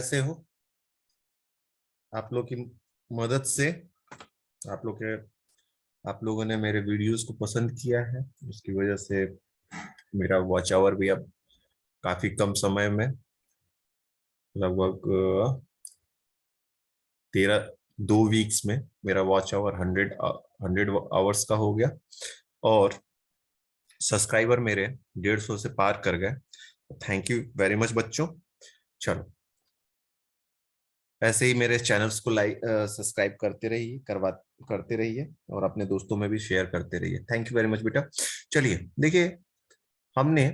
कैसे हो? आप लोग की मदद से आप लोग के आप लोगों ने मेरे वीडियोस को पसंद किया है, उसकी वजह से मेरा वॉच आवर भी अब काफी कम समय में लगभग 2 वीक्स में मेरा वॉच आवर 100 आवर्स का हो गया और सब्सक्राइबर मेरे 150 से पार कर गए। थैंक यू वेरी मच बच्चों। चलो, ऐसे ही मेरे चैनल्स को लाइक सब्सक्राइब करते रहिए और अपने दोस्तों में भी शेयर करते रहिए। थैंक यू वेरी मच बेटा। चलिए देखिए, हमने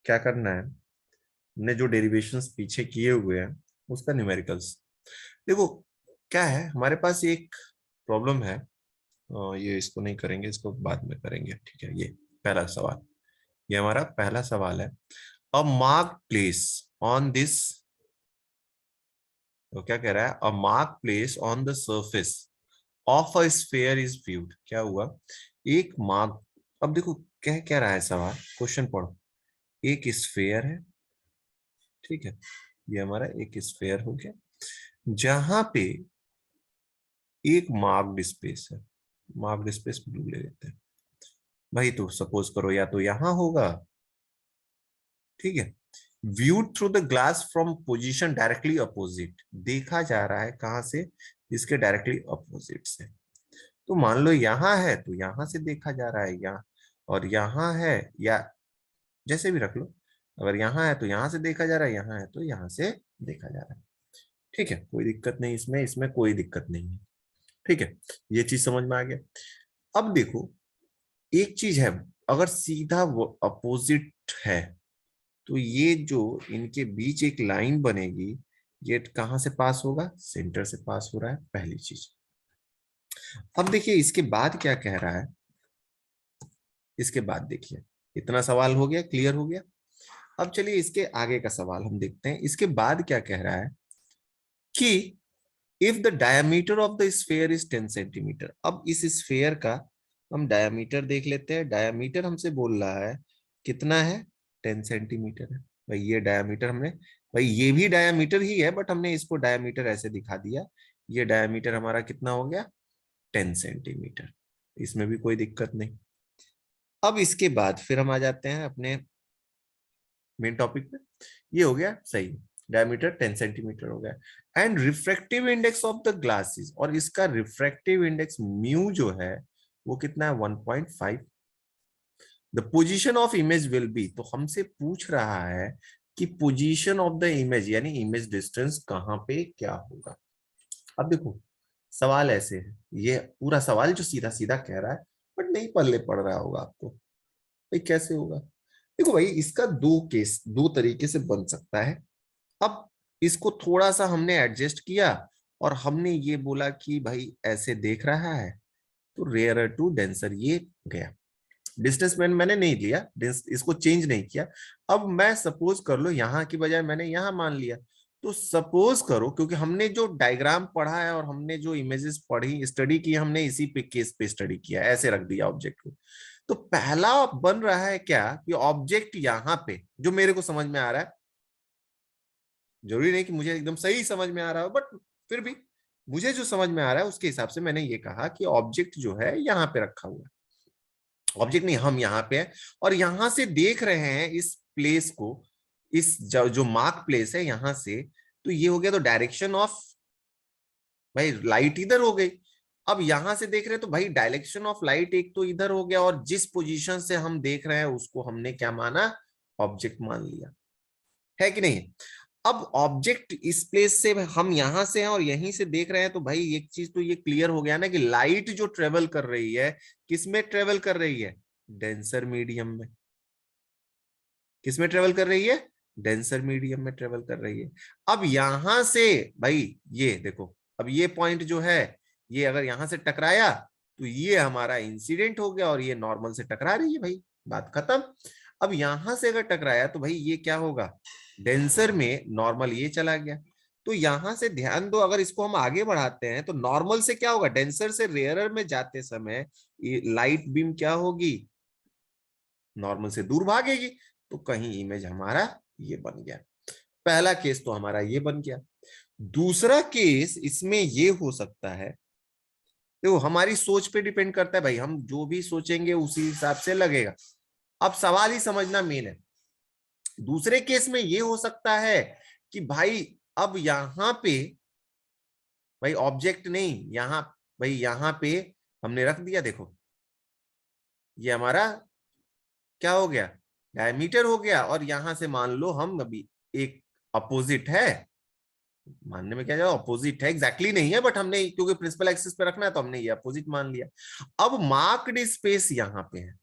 क्या करना है। हमने जो डेरिवेशंस पीछे किए हुए हैं उसका न्यूमेरिकल्स देखो। क्या है, हमारे पास एक प्रॉब्लम है। ये इसको नहीं करेंगे, इसको बाद में करेंगे, ठीक है। ये पहला सवाल, ये हमारा पहला सवाल है। A mark place on this, तो क्या कह रहा है? A mark place on the surface of a sphere is viewed. क्या हुआ? एक मार्क, अब देखो कह क्या रहा है सवाल, क्वेश्चन पढ़ो। एक स्फीयर है, ठीक है, ये हमारा एक स्फीयर हो गया जहां पे एक मार्क्ड स्पेस है। मार्क्ड स्पेस ब्लू ले लेते हैं भाई। तो सपोज करो या तो यहां होगा, ठीक है। Viewed through the glass from position directly opposite, देखा जा रहा है कहां से? इसके डायरेक्टली अपोजिट से। तो मान लो यहां है तो यहां से देखा जा रहा है, यहाँ और यहां है, या जैसे भी रख लो। अगर यहाँ है तो यहां से देखा जा रहा है, यहाँ है तो यहां से देखा जा रहा है, ठीक है। कोई दिक्कत नहीं इसमें, इसमें कोई दिक्कत नहीं है, ठीक है। ये चीज समझ में आ गया। अब देखो, एक चीज है, अगर सीधा वो अपोजिट है तो ये जो इनके बीच एक लाइन बनेगी, ये कहां से पास होगा? सेंटर से पास हो रहा है, पहली चीज। अब देखिए इसके बाद क्या कह रहा है। इसके बाद देखिए, इतना सवाल हो गया, क्लियर हो गया। अब चलिए इसके आगे का सवाल हम देखते हैं। इसके बाद क्या कह रहा है कि if the diameter of the sphere is 10 centimetre. अब इस स्फीयर का हम डायमीटर देख लेते हैं। डायमीटर हमसे बोल रहा है कितना है? 10 सेंटीमीटर है भाई। ये डायमीटर हमने, भाई ये भी डायमीटर ही है बट हमने इसको डायमीटर ऐसे दिखा दिया। ये डायमीटर हमारा कितना हो गया? 10 सेंटीमीटर। इसमें भी कोई दिक्कत नहीं। अब इसके बाद फिर हम आ जाते हैं अपने मेन टॉपिक पे। ये हो गया सही, डायमीटर 10 सेंटीमीटर हो गया। And refractive index of the glasses, और इसका रिफ्रैक्टिव इंडेक्स म्यू जो है वो कितना है? 1.5। The position of image will be, तो हमसे पूछ रहा है कि पोजीशन ऑफ द इमेज यानी इमेज डिस्टेंस कहां पे क्या होगा। अब देखो सवाल ऐसे है, ये पूरा सवाल जो सीधा सीधा कह रहा है बट नहीं पल्ले पड़ रहा होगा आपको, भाई कैसे होगा। देखो भाई, इसका दो तरीके से बन सकता है। अब इसको थोड़ा सा हमने एडजस्ट किया और हमने ये बोला कि भाई ऐसे देख रहा है तो रेयरर टू डेंसर ये गया। डिस्टेंस मैंने नहीं लिया, इसको चेंज नहीं किया। अब मैं सपोज कर लो यहाँ की बजाय मैंने यहाँ मान लिया। तो सपोज करो, क्योंकि हमने जो डायग्राम पढ़ा है और हमने जो इमेजेस पढ़ी स्टडी की, हमने इसी पे केस पे स्टडी किया, ऐसे रख दिया ऑब्जेक्ट को। तो पहला बन रहा है क्या कि ऑब्जेक्ट यहाँ पे जो मेरे को समझ में आ रहा है, जरूरी नहीं कि मुझे एकदम सही समझ में आ रहा हो बट फिर भी मुझे जो समझ में आ रहा है उसके हिसाब से मैंने ये कहा कि ऑब्जेक्ट जो है यहाँ पे रखा हुआ है। ऑब्जेक्ट नहीं, हम यहाँ पे हैं और यहाँ से देख रहे हैं इस प्लेस को, इस जो मार्क प्लेस है यहाँ से। तो ये हो गया, तो डायरेक्शन ऑफ भाई लाइट इधर हो गई। अब यहां से देख रहे हैं तो भाई डायरेक्शन ऑफ लाइट एक तो इधर हो गया और जिस पोजीशन से हम देख रहे हैं उसको हमने क्या माना? ऑब्जेक्ट मान लिया, है कि नहीं? अब ऑब्जेक्ट इस प्लेस से, हम यहां से हैं और यहीं से देख रहे हैं, तो भाई एक चीज तो ये क्लियर हो गया ना कि लाइट जो ट्रेवल कर रही है किस में ट्रेवल कर रही है? डेंसर मीडियम में। किस में ट्रेवल कर रही है? डेंसर मीडियम में ट्रेवल कर रही है। अब यहां से भाई ये देखो, अब ये पॉइंट जो है ये अगर यहां से टकराया तो ये हमारा इंसिडेंट हो गया और ये नॉर्मल से टकरा रही है भाई, बात खत्म। अब यहां से अगर टकराया तो भाई ये क्या होगा? डेंसर में नॉर्मल ये चला गया। तो यहां से ध्यान दो, अगर इसको हम आगे बढ़ाते हैं तो नॉर्मल से क्या होगा? डेंसर से रेयरर में जाते समय लाइट बीम क्या होगी? नॉर्मल से दूर भागेगी। तो कहीं इमेज हमारा ये बन गया। पहला केस तो हमारा ये बन गया। दूसरा केस इसमें ये हो सकता है, देखो हमारी सोच पे डिपेंड करता है भाई, हम जो भी सोचेंगे उसी हिसाब से लगेगा। अब सवाल ही समझना मेन है। दूसरे केस में ये हो सकता है कि भाई अब यहां पे भाई ऑब्जेक्ट नहीं, यहां भाई यहां पे हमने रख दिया, देखो ये हमारा क्या हो गया, डायमीटर हो गया, और यहां से मान लो हम अभी एक अपोजिट है, मानने में क्या जाए अपोजिट है, एग्जैक्टली नहीं है, बट हमने क्योंकि प्रिंसिपल एक्सिस पे रखना है तो हमने ये अपोजिट मान लिया। अब मार्क्ड स्पेस यहाँ पे है,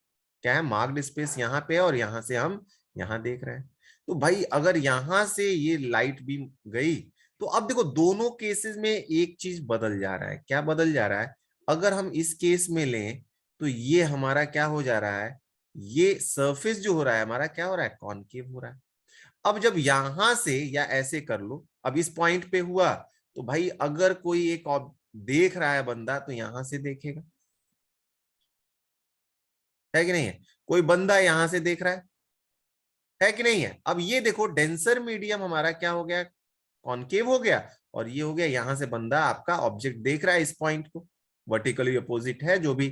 क्या है, मार्क्ड स्पेस यहाँ पे है, और यहां से हम यहाँ देख रहे हैं। तो भाई अगर यहां से ये लाइट बीम गई, तो अब देखो दोनों केसेस में एक चीज बदल जा रहा है। क्या बदल जा रहा है, अगर हम इस केस में लें तो ये हमारा क्या हो जा रहा है, ये सरफेस जो हो रहा है हमारा क्या हो रहा है, कॉनकेव हो रहा है। अब जब यहां से या ऐसे कर लो, अब इस पॉइंट पे हुआ, तो भाई अगर कोई एक देख रहा है बंदा तो यहां से देखेगा, है कि नहीं है, कोई बंदा यहां से देख रहा है कि नहीं है। अब ये देखो डेंसर मीडियम हमारा क्या हो गया, कॉनकेव हो गया, और ये हो गया यहां से बंदा आपका ऑब्जेक्ट देख रहा है इस पॉइंट को, वर्टिकली अपोजिट है जो भी।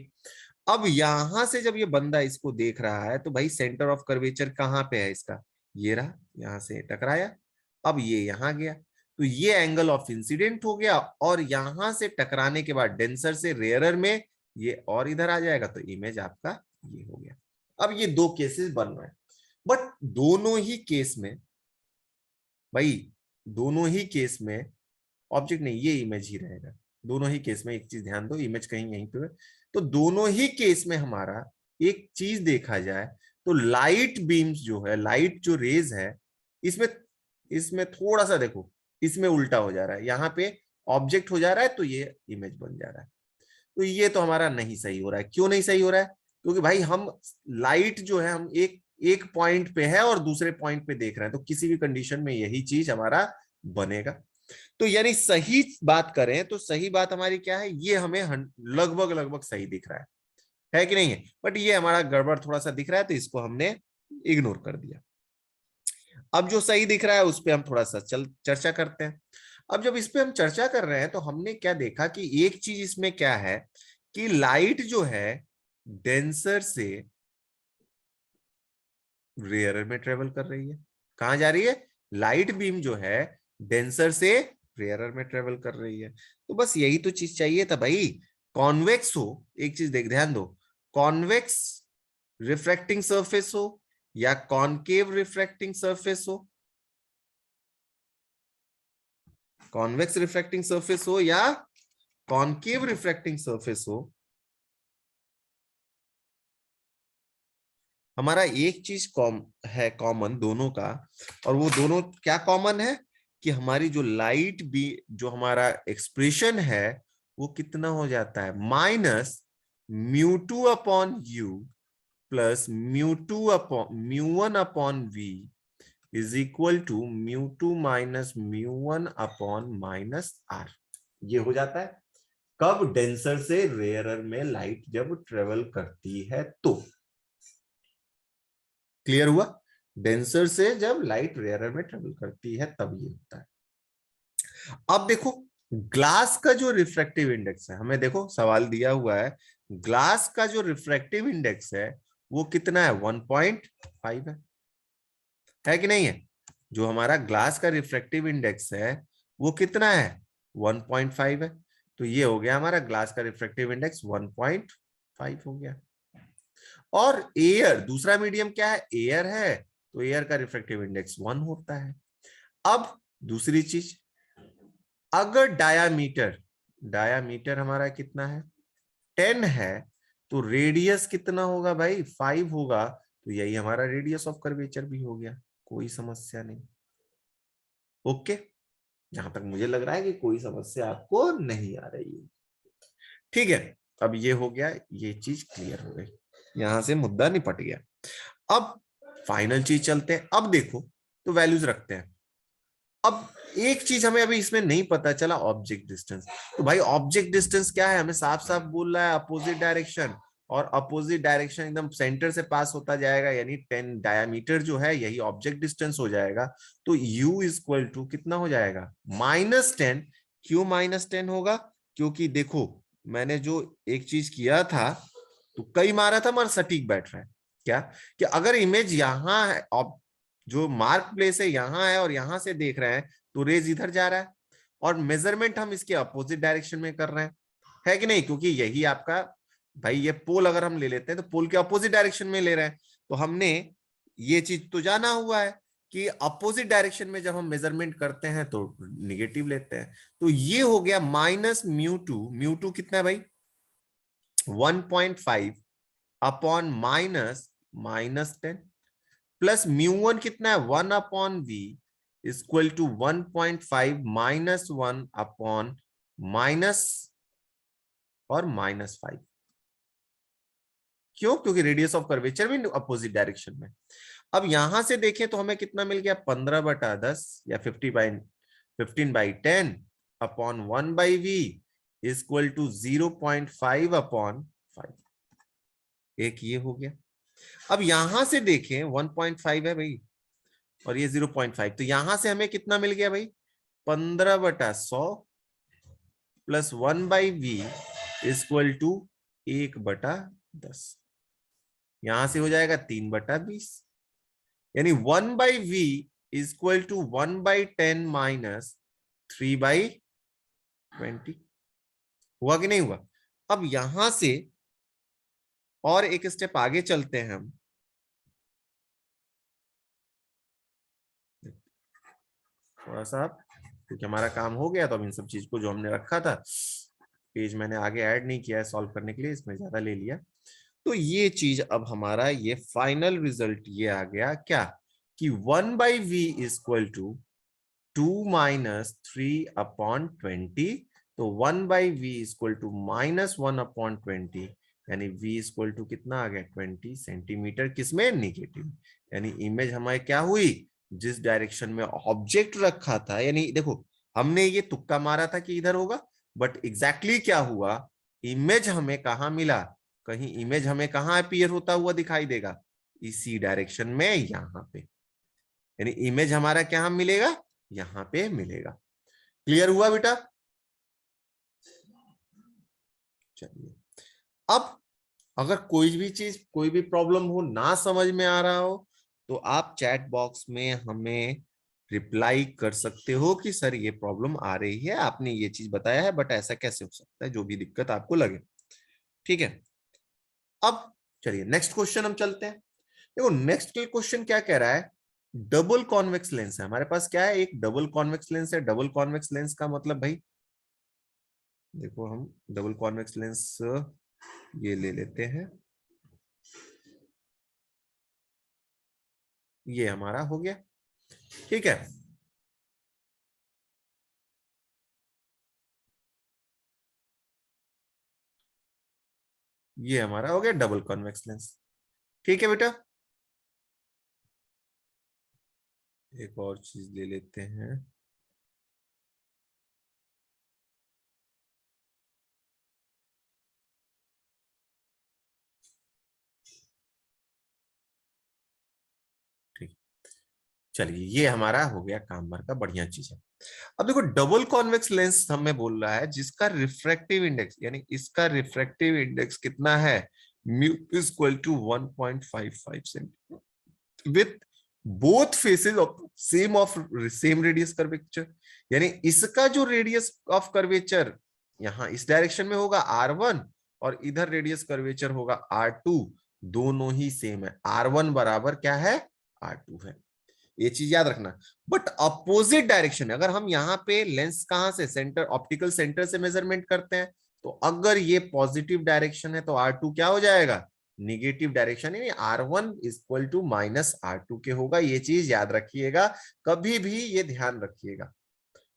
अब यहां से जब ये बंदा इसको देख रहा है तो भाई सेंटर ऑफ कर्वेचर कहां पे है इसका, ये रहा, यहां से टकराया, अब ये यहां गया, तो ये एंगल ऑफ इंसिडेंट हो गया, और यहां से टकराने के बाद डेंसर से रेयरर में ये और इधर आ जाएगा, तो इमेज आपका ये हो गया। अब ये दो केसेस बन रहे हैं, बट दोनों ही केस में भाई, दोनों ही केस में ऑब्जेक्ट नहीं, ये इमेज ही रहेगा। दोनों ही केस में एक चीज ध्यान दो, इमेज कहीं यहीं पे है, तो दोनों ही केस में हमारा एक चीज देखा जाए तो लाइट बीम्स जो है, लाइट जो रेज है, इसमें इसमें थोड़ा सा देखो, इसमें उल्टा हो जा रहा है, यहाँ पे ऑब्जेक्ट हो जा रहा है तो ये इमेज बन जा रहा है। तो ये तो हमारा नहीं सही हो रहा है। क्यों नहीं सही हो रहा है, क्योंकि भाई हम लाइट जो है हम एक एक पॉइंट पे है और दूसरे पॉइंट पे देख रहे हैं, तो किसी भी कंडीशन में यही चीज हमारा बनेगा। तो यानी सही बात करें तो सही बात हमारी क्या है, ये हमें लगभग लगभग सही दिख रहा है कि नहीं है, बट ये हमारा गड़बड़ थोड़ा सा दिख रहा है तो इसको हमने इग्नोर कर दिया। अब जो सही दिख रहा है उस पर हम थोड़ा सा चर्चा करते हैं। अब जब इस पे हम चर्चा कर रहे हैं तो हमने क्या देखा कि एक चीज इसमें क्या है कि लाइट जो है डेंसर से रेयरर में ट्रेवल कर रही है। कहां जा रही है, लाइट बीम जो है डेंसर से रेयरर में ट्रेवल कर रही है। तो बस यही तो चीज चाहिए था भाई, कॉन्वेक्स हो, एक चीज देख ध्यान दो, कॉन्वेक्स रिफ्रैक्टिंग सरफेस हो या कॉनकेव रिफ्रैक्टिंग सरफेस हो, कॉन्वेक्स रिफ्रैक्टिंग सरफेस हो या कॉनकेव रिफ्रैक्टिंग सरफेस हो, हमारा एक चीज है कॉमन दोनों का, और वो दोनों क्या कॉमन है कि हमारी जो लाइट भी जो हमारा एक्सप्रेशन है वो कितना हो जाता है, minus mu two upon u plus mu two upon mu one upon v is equal to mu two minus mu one upon minus R. ये हो जाता है कब, डेंसर से रेयरर में लाइट जब ट्रेवल करती है तो। क्लियर हुआ, डेंसर से जब लाइट रेयरर में ट्रेवल करती है तब ये होता है। अब देखो ग्लास का जो रिफ्रैक्टिव इंडेक्स है, हमें देखो सवाल दिया हुआ है, ग्लास का जो रिफ्रैक्टिव इंडेक्स है वो कितना है, 1.5 है कि नहीं है। जो हमारा ग्लास का रिफ्रैक्टिव इंडेक्स है वो कितना है, 1.5 है। तो ये हो गया हमारा ग्लास का रिफ्रैक्टिव इंडेक्स 1.5 हो गया। और एयर दूसरा मीडियम क्या है, एयर है, तो एयर का रिफ्रैक्टिव इंडेक्स 1 होता है। अब दूसरी चीज, अगर डायामीटर डायामीटर हमारा कितना है, 10 है, तो रेडियस कितना होगा भाई, 5 होगा, तो यही हमारा रेडियस ऑफ कर्वेचर भी हो गया, कोई समस्या नहीं। ओके, जहां तक मुझे लग रहा है कि कोई समस्या आपको नहीं आ रही है। ठीक है, अब ये हो गया, ये चीज क्लियर हो गई, यहां से मुद्दा निपट गया। अब फाइनल चीज चलते हैं, अब देखो तो वैल्यूज रखते हैं। अब एक चीज हमें अभी इसमें नहीं पता चला, ऑब्जेक्ट डिस्टेंस। तो भाई ऑब्जेक्ट डिस्टेंस क्या है, हमें साफ साफ बोल रहा है अपोजिट डायरेक्शन, और अपोजिट डायरेक्शन एकदम सेंटर से पास होता जाएगा, यानी 10 डायामीटर जो है यही ऑब्जेक्ट डिस्टेंस हो जाएगा। तो u इक्वल टू कितना हो जाएगा, -10। क्यों -10 होगा, क्योंकि देखो मैंने जो एक चीज किया था तो कई मारा था मगर सटीक बैठ रहा है। क्या कि अगर इमेज यहाँ है, जो मार्क प्लेस है यहाँ है और यहां से देख रहे हैं तो रेज इधर जा रहा है, और मेजरमेंट हम इसके अपोजिट डायरेक्शन में कर रहे हैं, है कि नहीं, क्योंकि यही आपका भाई ये पोल अगर हम ले लेते हैं तो पोल के अपोजिट डायरेक्शन में ले रहे हैं, तो हमने ये चीज तो जाना हुआ है कि अपोजिट डायरेक्शन में जब हम मेजरमेंट करते हैं तो निगेटिव लेते हैं। तो ये हो गया -μ2 कितना है भाई, 1.5 अपॉन -10 प्लस μ1 कितना है 1/v equal to 1.5 -1 upon minus और -5। क्यों, क्योंकि रेडियस ऑफ कर्वेचर भी अपोजिट डायरेक्शन में। अब यहां से देखें तो हमें कितना मिल गया, 15/10 या 15/10 upon 1/v equal to 0.5 upon 5। एक ये हो गया। अब यहां से देखें 1.5 है भाई और ये 0.5, तो यहां से हमें कितना मिल गया भाई, 15/100 प्लस 1/v इक्वल टू 1/10। यहां से हो जाएगा 3/20, यानी 1/v इक्वल टू 1/10 माइनस 3/20। हुआ कि नहीं हुआ। अब यहां से और एक स्टेप आगे चलते हैं हम, थोड़ा सा, क्योंकि हमारा काम हो गया तो अब इन सब चीज को जो हमने रखा था पेज मैंने आगे ऐड नहीं किया है सॉल्व करने के लिए, इसमें ज्यादा ले लिया। तो ये चीज अब हमारा ये फाइनल रिजल्ट ये आ गया क्या, कि 1/v इक्वल टू 2 माइनस 3/20। तो 1/v इक्वल टू -1/20, यानी v इक्वल टू कितना आ गया 20 सेंटीमीटर, किसमें, निगेटिव। यानी इमेज हमारी क्या हुई, जिस डायरेक्शन में ऑब्जेक्ट रखा था, यानी देखो हमने ये तुक्का मारा था कि इधर होगा, बट एग्जैक्टली क्या हुआ, इमेज हमें कहाँ मिला, कहीं इमेज हमें कहाँ अपीयर होता हुआ दिखाई देगा, इसी डायरेक्शन में, यहाँ पे। यानी इमेज हमारा क्या मिलेगा, यहाँ पे मिलेगा। क्लियर हुआ बेटा। चलिए, अब अगर कोई भी चीज, कोई भी प्रॉब्लम हो, ना समझ में आ रहा हो, तो आप चैट बॉक्स में हमें रिप्लाई कर सकते हो कि सर ये प्रॉब्लम आ रही है, आपने ये चीज बताया है बट ऐसा कैसे हो सकता है, जो भी दिक्कत आपको लगे। ठीक है, अब चलिए नेक्स्ट क्वेश्चन हम चलते हैं। देखो नेक्स्ट क्वेश्चन क्या कह रहा है, डबल कॉन्वेक्स लेंस है हमारे पास, क्या है, एक डबल कॉन्वेक्स लेंस है। डबल कॉन्वेक्स लेंस का मतलब भाई देखो, हम डबल कॉन्वेक्स लेंस ये ले लेते हैं, ये हमारा हो गया। ठीक है, ये हमारा हो गया डबल कॉन्वेक्स लेंस। ठीक है बेटा, एक और चीज ले लेते हैं, ठीक, चलिए ये हमारा हो गया काम भर का, बढ़िया चीज है। अब देखो डबल कॉन्वेक्स लेंस हमें बोल रहा है जिसका रिफ्रैक्टिव इंडेक्स, यानी इसका रिफ्रैक्टिव इंडेक्स कितना है, mu equal to 1.55 centimetre with both faces of same radius curvature. यानी इसका जो रेडियस ऑफ कर्वेचर यहाँ इस डायरेक्शन में होगा R1 और इधर रेडियस कर्वेचर होगा R2, दोनों ही सेम है। R1 बराबर क्या है, R2 है, ये चीज याद रखना। बट अपोजिट डायरेक्शन, अगर हम यहाँ पे लेंस कहां से, सेंटर, ऑप्टिकल सेंटर से मेजरमेंट करते हैं, तो अगर ये पॉजिटिव डायरेक्शन है तो R2 क्या हो जाएगा, निगेटिव डायरेक्शन, यानी R1 इक्वल टू -R2 के होगा। ये चीज याद रखिएगा, कभी भी ये ध्यान रखिएगा।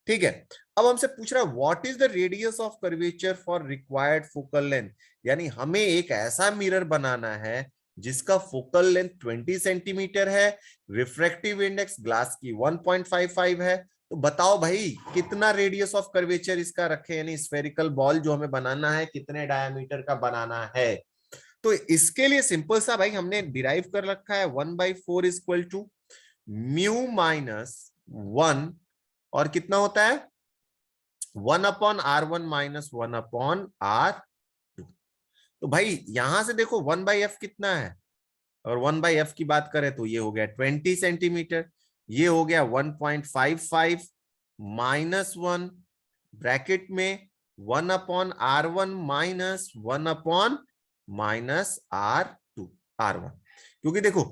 ठीक है, अब हमसे पूछ रहा है what is the radius of curvature for required focal length. यानी हमें एक ऐसा मिरर बनाना है जिसका फोकल लेंथ 20 सेंटीमीटर है, रिफ्रैक्टिव इंडेक्स ग्लास की 1.55 है। तो बताओ भाई कितना रेडियस ऑफ कर्वेचर इसका रखे, यानी स्फेरिकल बॉल जो हमें बनाना है कितने डायमीटर का बनाना है। तो इसके लिए सिंपल सा भाई हमने डिराइव कर रखा है 1/4 इक्वल टू म्यू माइनस 1 और कितना होता है 1/r1 माइनस 1/r2। तो भाई यहां से देखो 1/f कितना है, और 1/f की बात करें तो ये हो गया 20 सेंटीमीटर, ये हो गया 1.55 माइनस 1 ब्रैकेट में 1/r1 माइनस 1/-r2 r1। क्योंकि देखो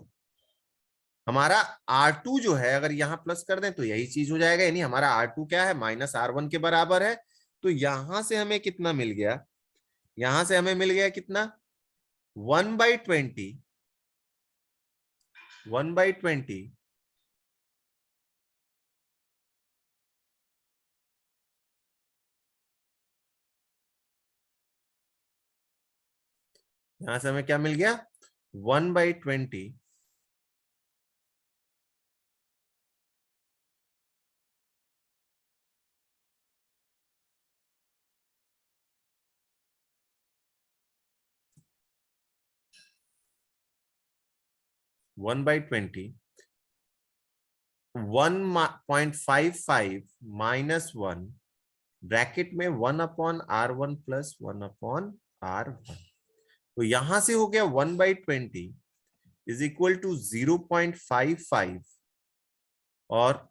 हमारा R2 जो है अगर यहां प्लस कर दें तो यही चीज हो जाएगा, यानी हमारा R2 क्या है -R1 के बराबर है। तो यहां से हमें कितना मिल गया, यहां से हमें मिल गया कितना 1/20, 1/20 यहां से हमें क्या मिल गया 1/20 1/20 1.55 माइनस 1 ब्रैकेट में 1/r1 प्लस 1/r1। तो यहां से हो गया 1/20 इज इक्वल टू 0.55 और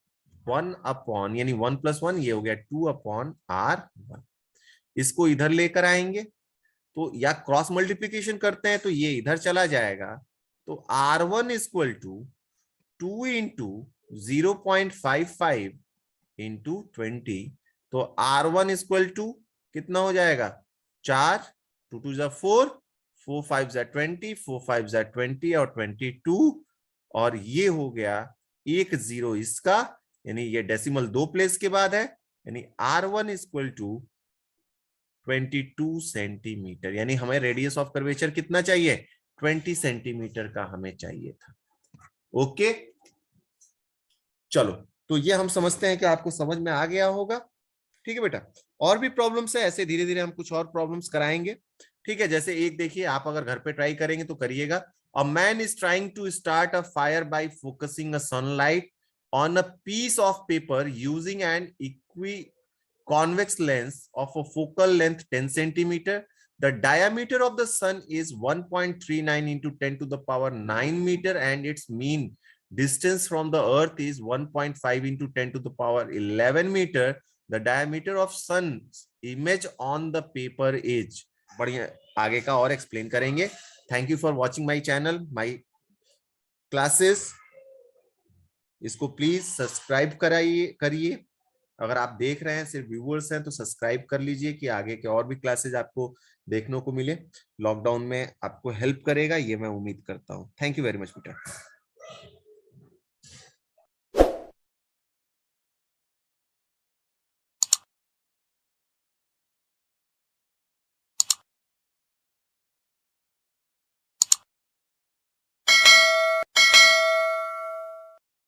1 यानी 1 प्लस 1 ये हो गया 2/r1। इसको इधर लेकर आएंगे तो या क्रॉस मल्टीप्लीकेशन करते हैं तो ये इधर चला जाएगा। तो r1 equal to 2 into 0.55 into 20। तो r1 इक्वल टू कितना हो जाएगा 4, 2 2 जा 4, 4 5 जा 20, 4 5 जा 20 और 22, और ये हो गया 1 0 इसका, यानी ये डेसिमल 2 प्लेस के बाद है, यानी r1 इक्वल टू 22 सेंटीमीटर, यानी हमें रेडियस ऑफ कर्वेचर कितना चाहिए 20 सेंटीमीटर का हमें चाहिए था। ओके चलो, तो ये हम समझते हैं कि आपको समझ में आ गया होगा। ठीक है बेटा, और भी प्रॉब्लम्स है, ऐसे धीरे धीरे हम कुछ और प्रॉब्लम्स कराएंगे। ठीक है, जैसे एक देखिए, आप अगर घर पे ट्राई करेंगे तो करिएगा। A man is trying to start a fire by focusing a sunlight on a piece of paper using an equi convex lens of a focal length 10 centimeter. The diameter of the sun is 1.39 into 10 to the power 9 meter and its mean distance from the earth is 1.5 into 10 to the power 11 meter. The diameter of sun's image on the paper is, बढ़िया आगे का और explain करेंगे। Thank you for watching my channel, my classes. इसको please subscribe करिए। अगर आप देख रहे हैं सिर्फ व्यूअर्स हैं तो सब्सक्राइब कर लीजिए कि आगे के और भी क्लासेस आपको देखने को मिले। लॉकडाउन में आपको हेल्प करेगा ये मैं उम्मीद करता हूँ। थैंक यू वेरी मच बेटा।